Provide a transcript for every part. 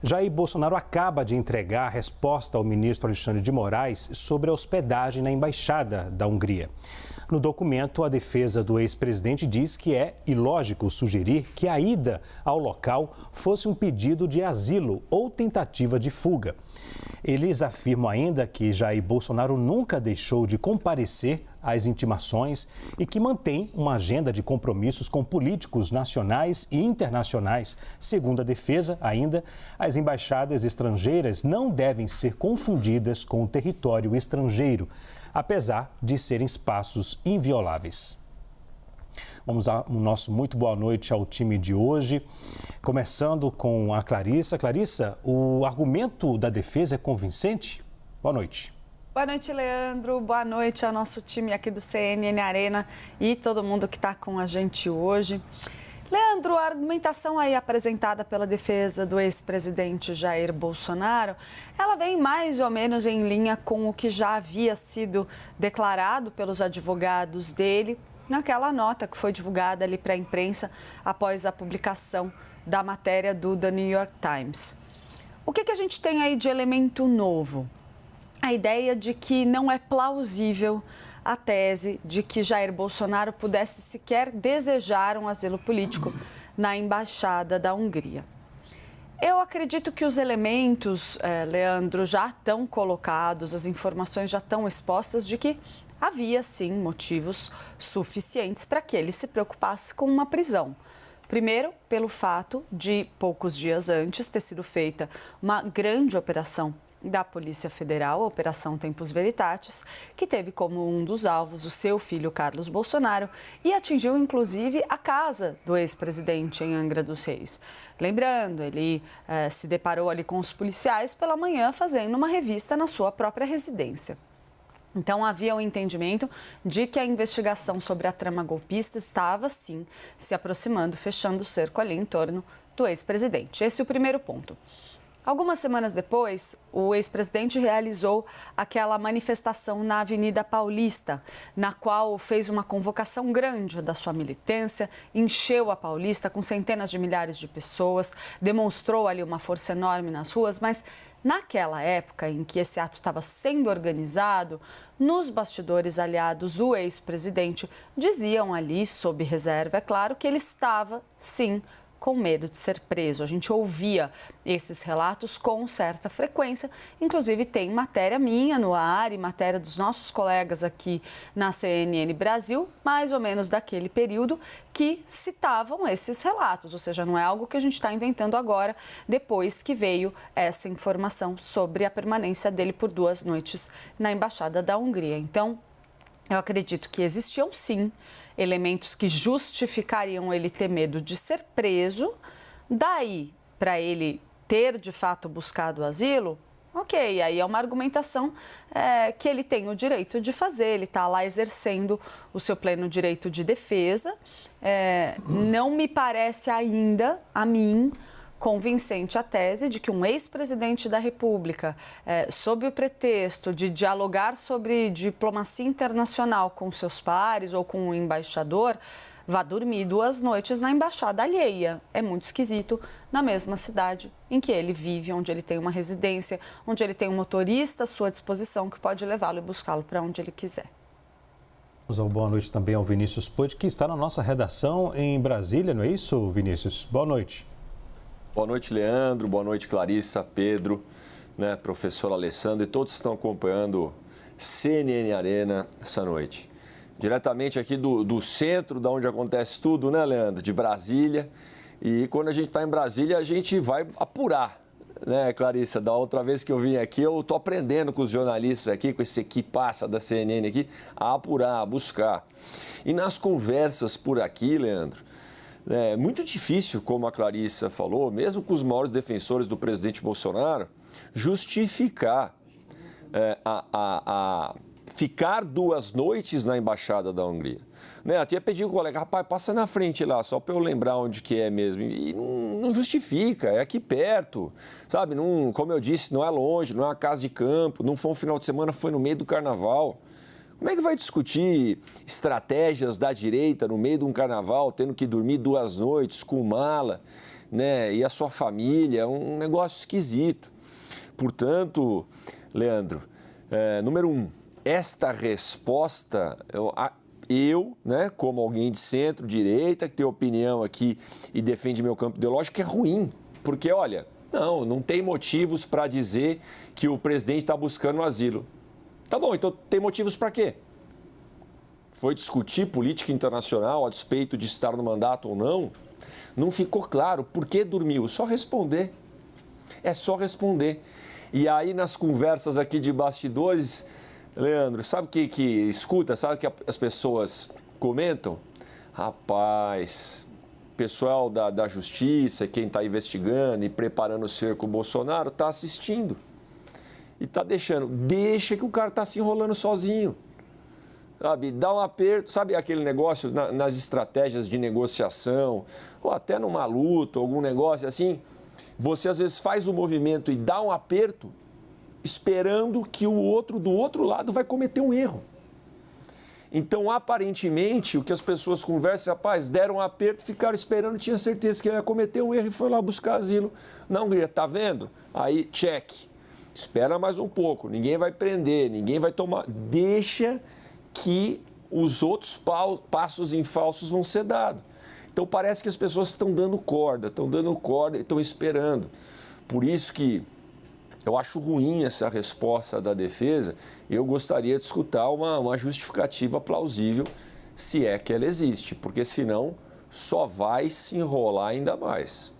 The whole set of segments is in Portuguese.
Jair Bolsonaro acaba de entregar a resposta ao ministro Alexandre de Moraes sobre a hospedagem na Embaixada da Hungria. No documento, a defesa do ex-presidente diz que é ilógico sugerir que a ida ao local fosse um pedido de asilo ou tentativa de fuga. Eles afirmam ainda que Jair Bolsonaro nunca deixou de comparecer às intimações e que mantém uma agenda de compromissos com políticos nacionais e internacionais. Segundo a defesa, ainda, as embaixadas estrangeiras não devem ser confundidas com o território estrangeiro, apesar de serem espaços invioláveis. Vamos ao nosso muito boa noite ao time de hoje, começando com a Clarissa. Clarissa, o argumento da defesa é convincente? Boa noite. Boa noite, Leandro. Boa noite ao nosso time aqui do CNN Arena e todo mundo que está com a gente hoje. Leandro, a argumentação aí apresentada pela defesa do ex-presidente Jair Bolsonaro, ela vem mais ou menos em linha com o que já havia sido declarado pelos advogados dele naquela nota que foi divulgada ali para a imprensa após a publicação da matéria do The New York Times. O que a gente tem aí de elemento novo? A ideia de que não é plausível a tese de que Jair Bolsonaro pudesse sequer desejar um asilo político na Embaixada da Hungria. Eu acredito que os elementos, Leandro, já estão colocados, as informações já estão expostas de que havia, sim, motivos suficientes para que ele se preocupasse com uma prisão. Primeiro, pelo fato de, poucos dias antes, ter sido feita uma grande operação da Polícia Federal, a Operação Tempus Veritatis, que teve como um dos alvos o seu filho Carlos Bolsonaro e atingiu, inclusive, a casa do ex-presidente em Angra dos Reis. Lembrando, ele se deparou ali com os policiais pela manhã fazendo uma revista na sua própria residência. Então, havia o entendimento de que a investigação sobre a trama golpista estava, sim, se aproximando, fechando o cerco ali em torno do ex-presidente. Esse é o primeiro ponto. Algumas semanas depois, o ex-presidente realizou aquela manifestação na Avenida Paulista, na qual fez uma convocação grande da sua militância, encheu a Paulista com centenas de milhares de pessoas, demonstrou ali uma força enorme nas ruas, mas naquela época em que esse ato estava sendo organizado, nos bastidores aliados do ex-presidente diziam ali, sob reserva, é claro, que ele estava, sim, com medo de ser preso. A gente ouvia esses relatos com certa frequência, inclusive tem matéria minha no ar e matéria dos nossos colegas aqui na CNN Brasil, mais ou menos daquele período, que citavam esses relatos, ou seja, não é algo que a gente está inventando agora, depois que veio essa informação sobre a permanência dele por 2 noites na Embaixada da Hungria. Então, eu acredito que existiam, sim, elementos que justificariam ele ter medo de ser preso. Daí, para ele ter, de fato, buscado asilo, ok, aí é uma argumentação que ele tem o direito de fazer, ele está lá exercendo o seu pleno direito de defesa. Não me parece ainda, a mim, convincente a tese de que um ex-presidente da República, sob o pretexto de dialogar sobre diplomacia internacional com seus pares ou com o embaixador, vá dormir 2 noites na embaixada alheia. É muito esquisito, na mesma cidade em que ele vive, onde ele tem uma residência, onde ele tem um motorista à sua disposição que pode levá-lo e buscá-lo para onde ele quiser. Vamos dar uma boa noite também ao Vinícius Poit, que está na nossa redação em Brasília, não é isso, Vinícius? Boa noite. Boa noite, Leandro. Boa noite, Clarissa, Pedro, professor Alessandro e todos que estão acompanhando CNN Arena essa noite. Diretamente aqui do centro, da onde acontece tudo, né, Leandro? De Brasília. E quando a gente está em Brasília, a gente vai apurar, né, Clarissa? Da outra vez que eu vim aqui, eu estou aprendendo com os jornalistas aqui, com esse equipaça da CNN aqui, a apurar, a buscar. E nas conversas por aqui, Leandro, é muito difícil, como a Clarissa falou, mesmo com os maiores defensores do presidente Bolsonaro, justificar ficar 2 noites na Embaixada da Hungria. Até ia pedir ao colega, rapaz, passa na frente lá, só para eu lembrar onde que é mesmo. E não justifica, é aqui perto, sabe? Não, como eu disse, não é longe, não é uma casa de campo, não foi um final de semana, foi no meio do carnaval. Como é que vai discutir estratégias da direita no meio de um carnaval, tendo que dormir 2 noites com mala? né? E a sua família, é um negócio esquisito. Portanto, Leandro, número 1, esta resposta, eu, né, como alguém de centro-direita, que tem opinião aqui e defende meu campo ideológico, é ruim. Porque, olha, não tem motivos para dizer que o presidente está buscando asilo. Tá bom, então tem motivos para quê? Foi discutir política internacional a despeito de estar no mandato ou não? Não ficou claro. Por que dormiu? Só responder. É só responder. E aí, nas conversas aqui de bastidores, Leandro, sabe o que escuta? Sabe o que as pessoas comentam? Rapaz, pessoal da justiça, quem está investigando e preparando o cerco Bolsonaro, está assistindo. E está deixa que o cara está se enrolando sozinho. Sabe, dá um aperto, sabe aquele negócio nas estratégias de negociação, ou até numa luta, algum negócio assim, você às vezes faz o movimento e dá um aperto, esperando que o outro do outro lado vai cometer um erro. Então, aparentemente, o que as pessoas conversam, rapaz, deram um aperto, ficaram esperando, tinha certeza que ele ia cometer um erro e foi lá buscar asilo na Hungria. Tá vendo? Aí, check. Espera mais um pouco, ninguém vai prender, ninguém vai tomar... Deixa que os outros passos em falsos vão ser dados. Então, parece que as pessoas estão dando corda e estão esperando. Por isso que eu acho ruim essa resposta da defesa. Eu gostaria de escutar uma justificativa plausível, se é que ela existe, porque senão só vai se enrolar ainda mais.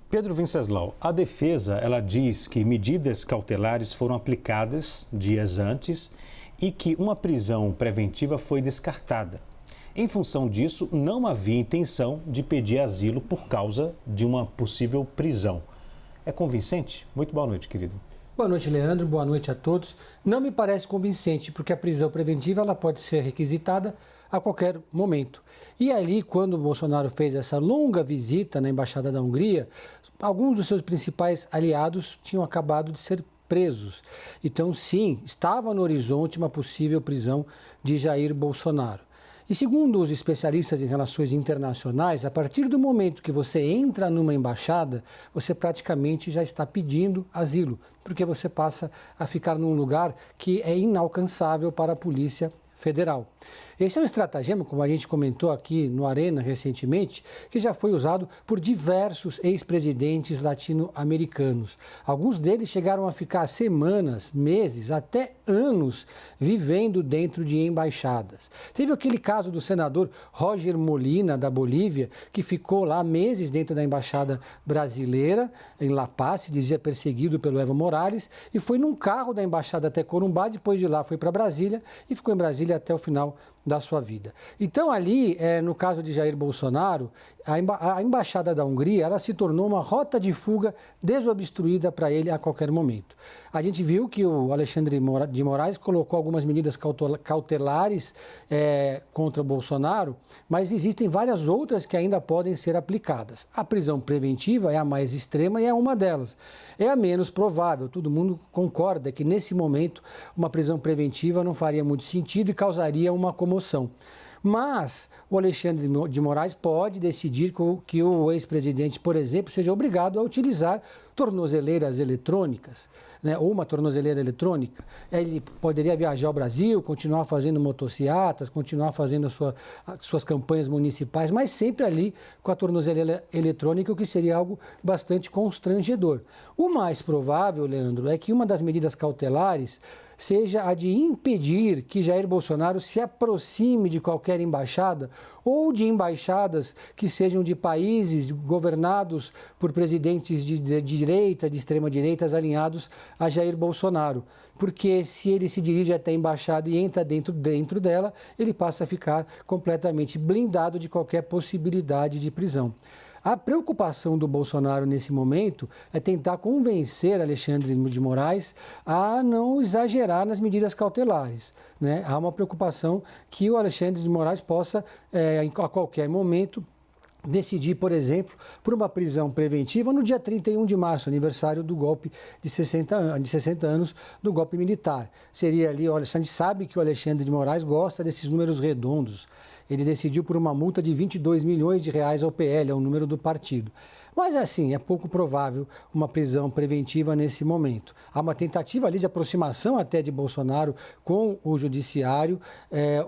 Pedro Venceslau, a defesa ela diz que medidas cautelares foram aplicadas dias antes e que uma prisão preventiva foi descartada. Em função disso, não havia intenção de pedir asilo por causa de uma possível prisão. É convincente? Muito boa noite, querido. Boa noite, Leandro. Boa noite a todos. Não me parece convincente, porque a prisão preventiva ela pode ser requisitada a qualquer momento. E ali, quando o Bolsonaro fez essa longa visita na Embaixada da Hungria, alguns dos seus principais aliados tinham acabado de ser presos. Então, sim, estava no horizonte uma possível prisão de Jair Bolsonaro. E segundo os especialistas em relações internacionais, a partir do momento que você entra numa embaixada, você praticamente já está pedindo asilo, porque você passa a ficar num lugar que é inalcançável para a Polícia Federal. Esse é um estratagema, como a gente comentou aqui no Arena recentemente, que já foi usado por diversos ex-presidentes latino-americanos. Alguns deles chegaram a ficar semanas, meses, até anos vivendo dentro de embaixadas. Teve aquele caso do senador Roger Molina, da Bolívia, que ficou lá meses dentro da embaixada brasileira, em La Paz, se dizia perseguido pelo Evo Morales, e foi num carro da embaixada até Corumbá, depois de lá foi para Brasília e ficou em Brasília até o final da sua vida. Então ali, no caso de Jair Bolsonaro, a Embaixada da Hungria, ela se tornou uma rota de fuga desobstruída para ele a qualquer momento. A gente viu que o Alexandre de Moraes colocou algumas medidas cautelares contra o Bolsonaro, mas existem várias outras que ainda podem ser aplicadas. A prisão preventiva é a mais extrema e é uma delas. É a menos provável, todo mundo concorda que nesse momento uma prisão preventiva não faria muito sentido e causaria uma comoção. Mas o Alexandre de Moraes pode decidir que o ex-presidente, por exemplo, seja obrigado a utilizar tornozeleiras eletrônicas, né, ou uma tornozeleira eletrônica. Ele poderia viajar ao Brasil, continuar fazendo motocicletas, continuar fazendo as suas campanhas municipais, mas sempre ali com a tornozeleira eletrônica, o que seria algo bastante constrangedor. O mais provável, Leandro, é que uma das medidas cautelares seja a de impedir que Jair Bolsonaro se aproxime de qualquer embaixada ou de embaixadas que sejam de países governados por presidentes de direita, de extrema-direita, alinhados a Jair Bolsonaro. Porque se ele se dirige até a embaixada e entra dentro dela, ele passa a ficar completamente blindado de qualquer possibilidade de prisão. A preocupação do Bolsonaro nesse momento é tentar convencer Alexandre de Moraes a não exagerar nas medidas cautelares, né? Há uma preocupação que o Alexandre de Moraes possa, a qualquer momento, decidir, por exemplo, por uma prisão preventiva no dia 31 de março, aniversário do golpe de 60 anos do golpe militar. Seria ali, olha, a gente sabe que o Alexandre de Moraes gosta desses números redondos. Ele decidiu por uma multa de 22 milhões de reais ao PL, é o número do partido. Mas, assim, é pouco provável uma prisão preventiva nesse momento. Há uma tentativa ali de aproximação até de Bolsonaro com o judiciário.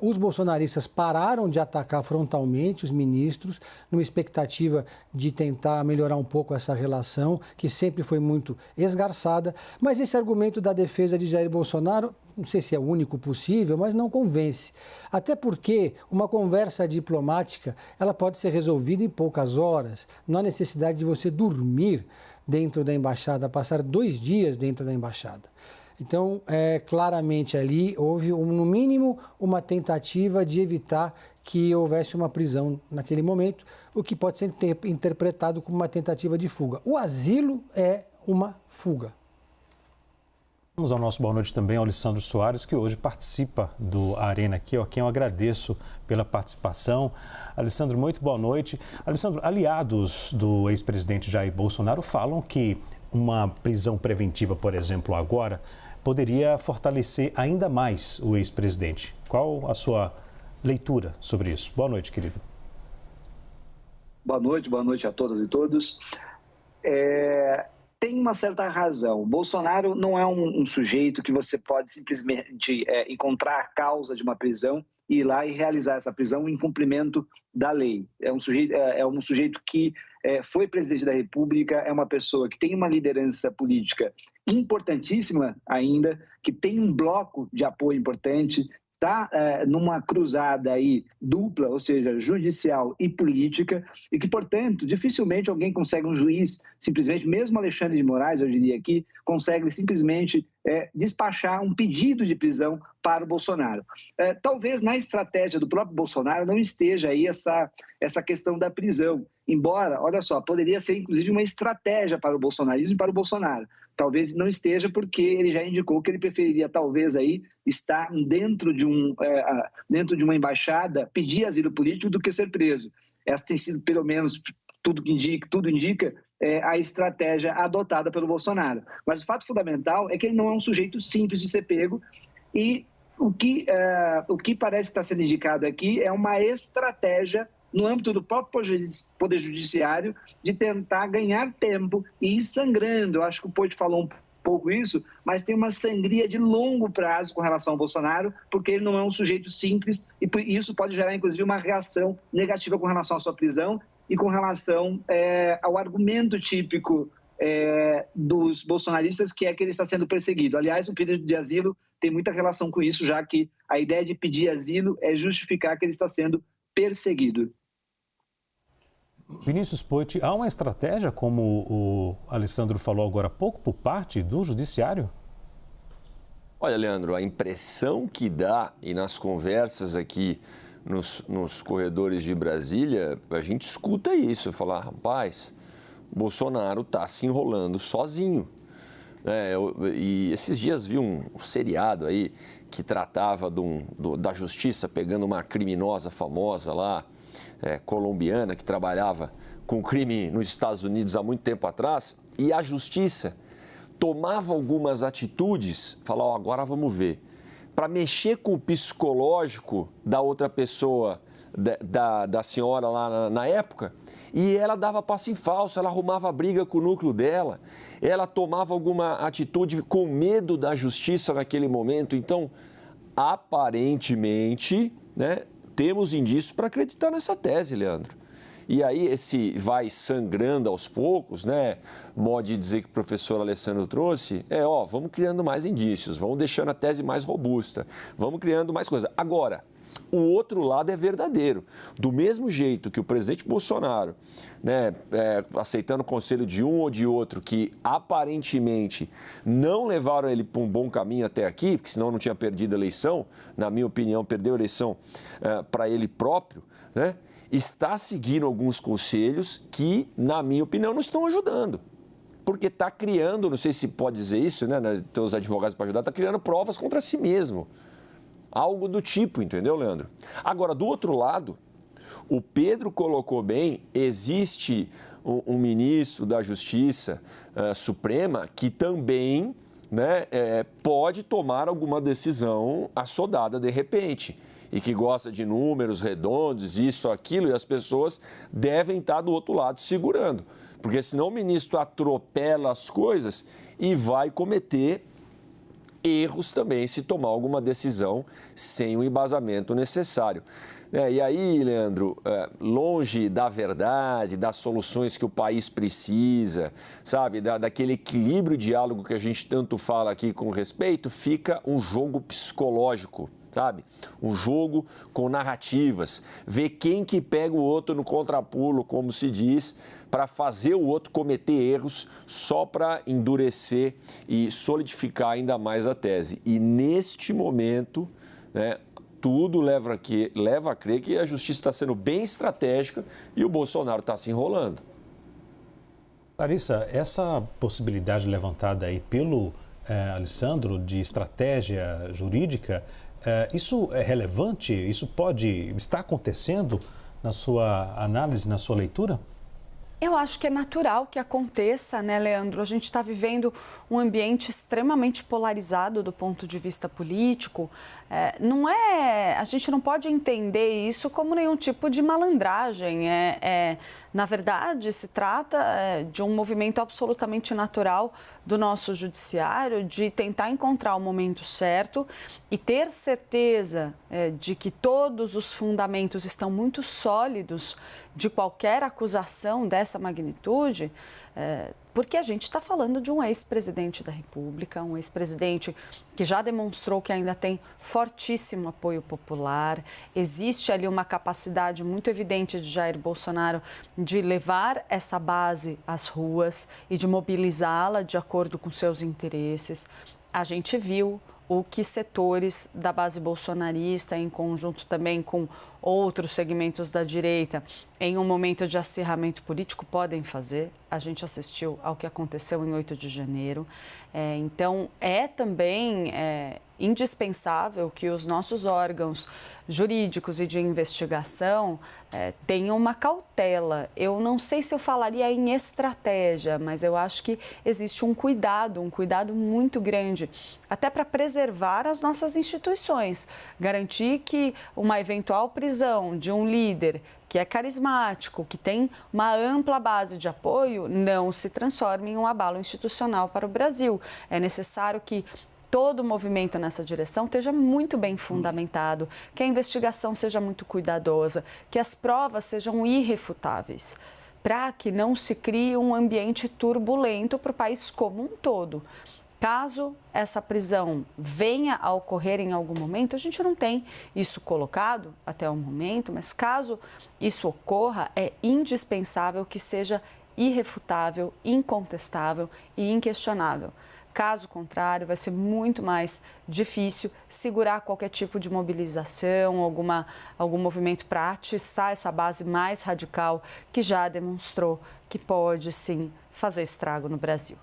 Os bolsonaristas pararam de atacar frontalmente os ministros, numa expectativa de tentar melhorar um pouco essa relação, que sempre foi muito esgarçada. Mas esse argumento da defesa de Jair Bolsonaro, não sei se é o único possível, mas não convence. Até porque uma conversa diplomática, ela pode ser resolvida em poucas horas. Não há necessidade de você dormir dentro da embaixada, passar 2 dias dentro da embaixada. Então, claramente ali houve, no mínimo, uma tentativa de evitar que houvesse uma prisão naquele momento, o que pode ser interpretado como uma tentativa de fuga. O asilo é uma fuga. Vamos ao nosso boa noite também ao Alessandro Soares, que hoje participa do Arena aqui, a quem eu agradeço pela participação. Alessandro, muito boa noite. Alessandro, aliados do ex-presidente Jair Bolsonaro falam que uma prisão preventiva, por exemplo, agora, poderia fortalecer ainda mais o ex-presidente. Qual a sua leitura sobre isso? Boa noite, querido. Boa noite a todas e todos. Tem uma certa razão. Bolsonaro não é um sujeito que você pode simplesmente encontrar a causa de uma prisão e ir lá e realizar essa prisão em cumprimento da lei. É um sujeito que foi presidente da República, é uma pessoa que tem uma liderança política importantíssima ainda, que tem um bloco de apoio importante, está numa cruzada aí dupla, ou seja, judicial e política, e que, portanto, dificilmente alguém consegue, um juiz, simplesmente, mesmo Alexandre de Moraes, eu diria aqui, consegue simplesmente despachar um pedido de prisão para o Bolsonaro. Talvez na estratégia do próprio Bolsonaro não esteja aí essa questão da prisão, embora, olha só, poderia ser inclusive uma estratégia para o bolsonarismo e para o Bolsonaro. Talvez não esteja porque ele já indicou que ele preferiria talvez aí estar dentro de uma embaixada, pedir asilo político do que ser preso. Essa tem sido, pelo menos, tudo indica a estratégia adotada pelo Bolsonaro. Mas o fato fundamental é que ele não é um sujeito simples de ser pego e o que parece que está sendo indicado aqui é uma estratégia no âmbito do próprio Poder Judiciário, de tentar ganhar tempo e ir sangrando. Eu acho que o Poit falou um pouco isso, mas tem uma sangria de longo prazo com relação ao Bolsonaro, porque ele não é um sujeito simples e isso pode gerar, inclusive, uma reação negativa com relação à sua prisão e com relação ao argumento típico dos bolsonaristas, que é que ele está sendo perseguido. Aliás, o pedido de asilo tem muita relação com isso, já que a ideia de pedir asilo é justificar que ele está sendo perseguido. Vinícius Poit, há uma estratégia, como o Alessandro falou agora há pouco, por parte do Judiciário? Olha, Leandro, a impressão que dá, e nas conversas aqui nos corredores de Brasília, a gente escuta isso, falar, rapaz, Bolsonaro está se enrolando sozinho. E esses dias vi um seriado aí que tratava da justiça pegando uma criminosa famosa lá, colombiana, que trabalhava com crime nos Estados Unidos há muito tempo atrás, e a justiça tomava algumas atitudes, falava, agora vamos ver, para mexer com o psicológico da outra pessoa, da senhora lá na época, e ela dava passo em falso, ela arrumava briga com o núcleo dela, ela tomava alguma atitude com medo da justiça naquele momento. Então, aparentemente, temos indícios para acreditar nessa tese, Leandro. E aí, esse vai sangrando aos poucos, modo de dizer que o professor Alessandro trouxe, vamos criando mais indícios, vamos deixando a tese mais robusta, vamos criando mais coisas. Agora, o outro lado é verdadeiro. Do mesmo jeito que o presidente Bolsonaro, aceitando o conselho de um ou de outro, que aparentemente não levaram ele para um bom caminho até aqui, porque senão não tinha perdido a eleição, na minha opinião, perdeu a eleição para ele próprio, está seguindo alguns conselhos que, na minha opinião, não estão ajudando. Porque está criando, não sei se pode dizer isso, tem os advogados para ajudar, está criando provas contra si mesmo. Algo do tipo, entendeu, Leandro? Agora, do outro lado, O Pedro colocou bem, existe um ministro da Justiça Suprema que também, né, pode tomar alguma decisão assodada de repente e que gosta de números redondos, isso, aquilo, e as pessoas devem estar do outro lado segurando, porque senão o ministro atropela as coisas e vai cometer erros também se tomar alguma decisão sem o embasamento necessário. E aí, Leandro, longe da verdade, das soluções que o país precisa, sabe, daquele equilíbrio diálogo que a gente tanto fala aqui com respeito, fica um jogo psicológico, sabe? Um jogo com narrativas, ver quem que pega o outro no contrapulo, como se diz, para fazer o outro cometer erros só para endurecer e solidificar ainda mais a tese. E neste momento, né, tudo leva a crer que a justiça está sendo bem estratégica e o Bolsonaro está se enrolando. Larissa, essa possibilidade levantada aí pelo Alessandro de estratégia jurídica, isso é relevante? Isso está acontecendo na sua análise, na sua leitura? Eu acho que é natural que aconteça, né, Leandro? A gente está vivendo um ambiente extremamente polarizado do ponto de vista político. A gente não pode entender isso como nenhum tipo de malandragem. Na verdade, se trata de um movimento absolutamente natural do nosso judiciário de tentar encontrar o momento certo e ter certeza de que todos os fundamentos estão muito sólidos de qualquer acusação dessa magnitude, porque a gente está falando de um ex-presidente da República, um ex-presidente que já demonstrou que ainda tem fortíssimo apoio popular. Existe ali uma capacidade muito evidente de Jair Bolsonaro de levar essa base às ruas e de mobilizá-la de acordo com seus interesses. A gente viu o que setores da base bolsonarista, em conjunto também com outros segmentos da direita, em um momento de acirramento político, podem fazer. A gente assistiu ao que aconteceu em 8 de janeiro. Então, é também indispensável que os nossos órgãos jurídicos e de investigação tenham uma cautela. Eu não sei se eu falaria em estratégia, mas eu acho que existe um cuidado muito grande, até para preservar as nossas instituições, garantir que uma eventual prisão de um líder que é carismático, que tem uma ampla base de apoio, não se transforme em um abalo institucional para o Brasil. É necessário que todo o movimento nessa direção esteja muito bem fundamentado, que a investigação seja muito cuidadosa, que as provas sejam irrefutáveis, para que não se crie um ambiente turbulento para o país como um todo. Caso essa prisão venha a ocorrer em algum momento, a gente não tem isso colocado até o momento, mas caso isso ocorra, é indispensável que seja irrefutável, incontestável e inquestionável. Caso contrário, vai ser muito mais difícil segurar qualquer tipo de mobilização, algum movimento para atiçar essa base mais radical que já demonstrou que pode, sim, fazer estrago no Brasil.